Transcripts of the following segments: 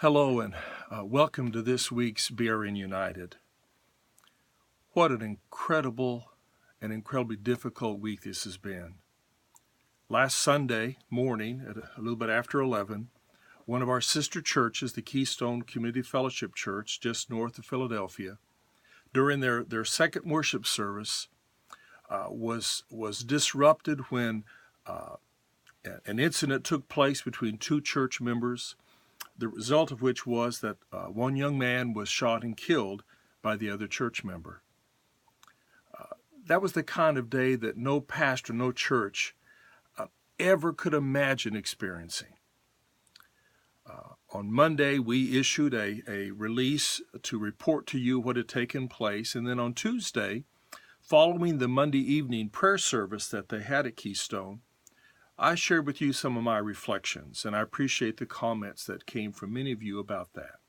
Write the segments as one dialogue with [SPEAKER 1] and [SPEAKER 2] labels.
[SPEAKER 1] Hello and welcome to this week's BRN United. What an incredible and incredibly difficult week this has been. Last Sunday morning at a little bit after 11, one of our sister churches, the Keystone Community Fellowship Church just north of Philadelphia, during their second worship service was disrupted when an incident took place between two church members, the result of which was that one young man was shot and killed by the other church member. That was the kind of day that no pastor, no church ever could imagine experiencing. On Monday, we issued a release to report to you what had taken place, and then on Tuesday, following the Monday evening prayer service that they had at Keystone, I shared with you some of my reflections, and I appreciate the comments that came from many of you about that.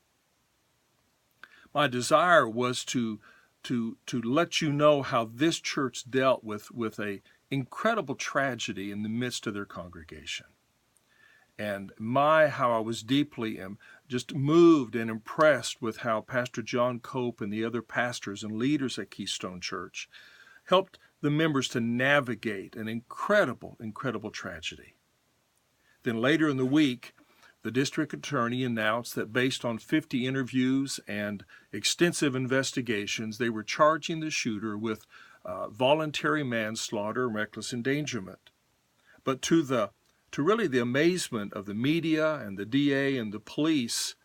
[SPEAKER 1] My desire was to let you know how this church dealt with a incredible tragedy in the midst of their congregation. And how I was deeply just moved and impressed with how Pastor John Cope and the other pastors and leaders at Keystone Church helped the members to navigate an incredible tragedy. Then later in the week, the district attorney announced that based on 50 interviews and extensive investigations, they were charging the shooter with voluntary manslaughter and reckless endangerment. But to really the amazement of the media and the DA and the police,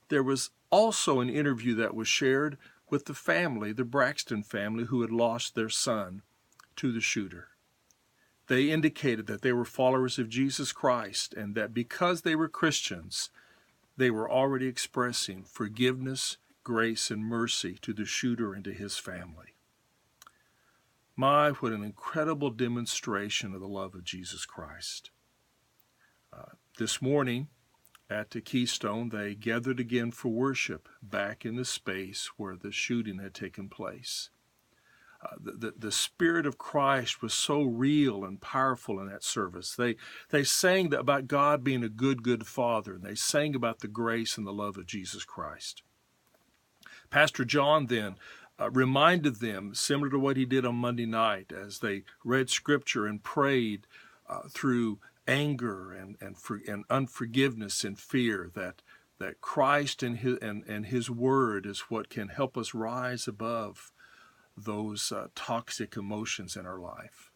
[SPEAKER 1] there was also an interview that was shared with the family, the Braxton family, who had lost their son to the shooter. They indicated that they were followers of Jesus Christ and that because they were Christians, they were already expressing forgiveness, grace, and mercy to the shooter and to his family. What an incredible demonstration of the love of Jesus Christ. This morning at the Keystone, they gathered again for worship back in the space where the shooting had taken place. The Spirit of Christ was so real and powerful in that service. They sang about God being a good Father, and they sang about the grace and the love of Jesus Christ. Pastor John then reminded them, similar to what he did on Monday night, as they read Scripture and prayed through anger and unforgiveness and fear, that Christ and His Word is what can help us rise above those toxic emotions in our life.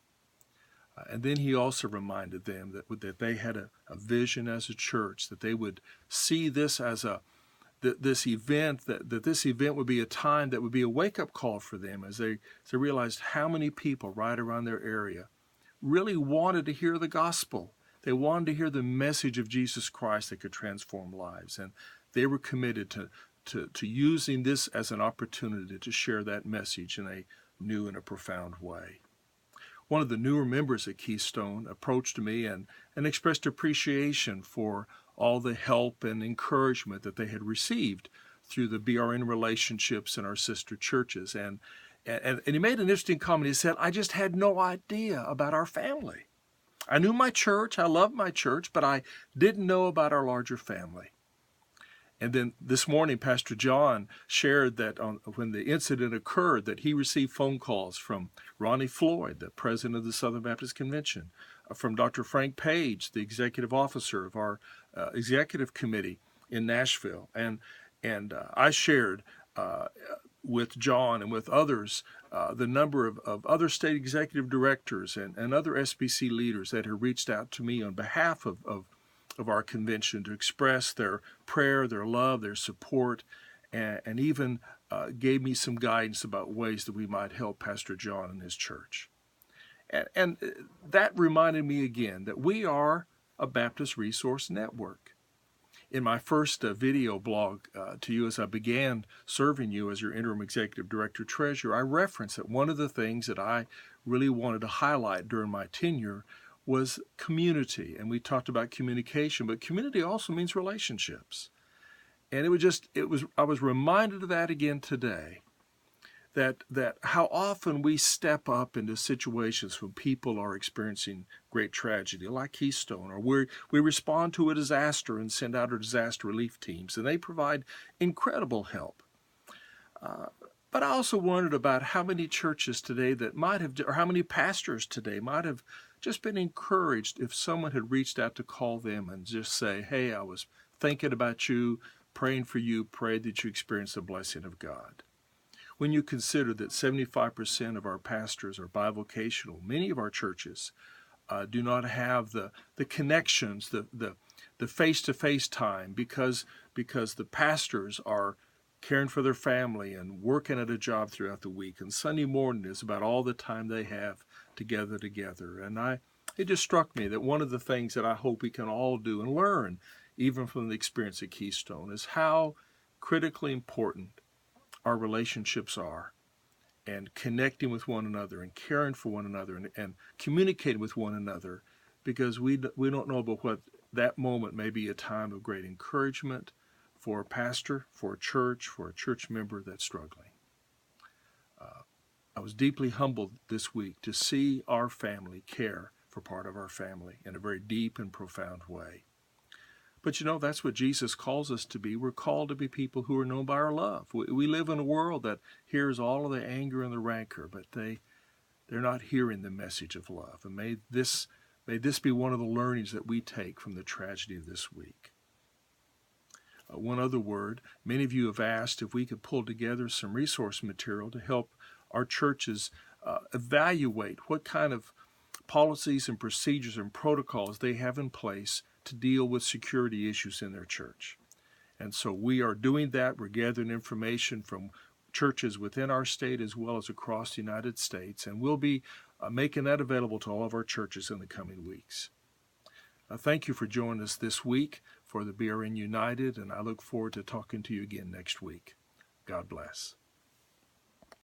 [SPEAKER 1] And then he also reminded them that they had a vision as a church, that they would see this as this event would be a time that would be a wake-up call for them as they realized how many people right around their area really wanted to hear the gospel. They wanted to hear the message of Jesus Christ that could transform lives, and they were committed to using this as an opportunity to share that message in a new and a profound way. One of the newer members at Keystone approached me and expressed appreciation for all the help and encouragement that they had received through the BRN relationships in our sister churches. And he made an interesting comment. He said, "I just had no idea about our family. I knew my church, I loved my church, but I didn't know about our larger family." And then this morning, Pastor John shared that when the incident occurred, that he received phone calls from Ronnie Floyd, the president of the Southern Baptist Convention, from Dr. Frank Page, the executive officer of our executive committee in Nashville. And I shared with John and with others the number of other state executive directors and other SBC leaders that have reached out to me on behalf of our convention to express their prayer, their love, their support, and even gave me some guidance about ways that we might help Pastor John and his church. And that reminded me again that we are a Baptist Resource Network. In my first video blog to you as I began serving you as your interim executive director treasurer, I referenced that one of the things that I really wanted to highlight during my tenure was community. And we talked about communication, but community also means relationships. And I was reminded of that again today, that how often we step up into situations when people are experiencing great tragedy, like Keystone, or we respond to a disaster and send out our disaster relief teams, and they provide incredible help. But I also wondered about how many churches today that might have, or how many pastors today might have just been encouraged if someone had reached out to call them and just say, hey, I was thinking about you, praying for you, prayed that you experience the blessing of God. When you consider that 75% of our pastors are bivocational, many of our churches do not have the connections, the face-to-face time because the pastors are caring for their family and working at a job throughout the week. And Sunday morning is about all the time they have together. And it just struck me that one of the things that I hope we can all do and learn, even from the experience at Keystone, is how critically important our relationships are, and connecting with one another and caring for one another and communicating with one another, because we don't know but what that moment may be a time of great encouragement for a pastor, for a church, for a church member that's struggling. I was deeply humbled this week to see our family care for part of our family in a very deep and profound way. But that's what Jesus calls us to be. We're called to be people who are known by our love. We live in a world that hears all of the anger and the rancor, but they're not hearing the message of love. And may this be one of the learnings that we take from the tragedy of this week. One other word, many of you have asked if we could pull together some resource material to help our churches evaluate what kind of policies and procedures and protocols they have in place to deal with security issues in their church. And so we are doing that. We're gathering information from churches within our state as well as across the United States, and we'll be making that available to all of our churches in the coming weeks. Thank you for joining us this week for the BRN United, and I look forward to talking to you again next week. God bless.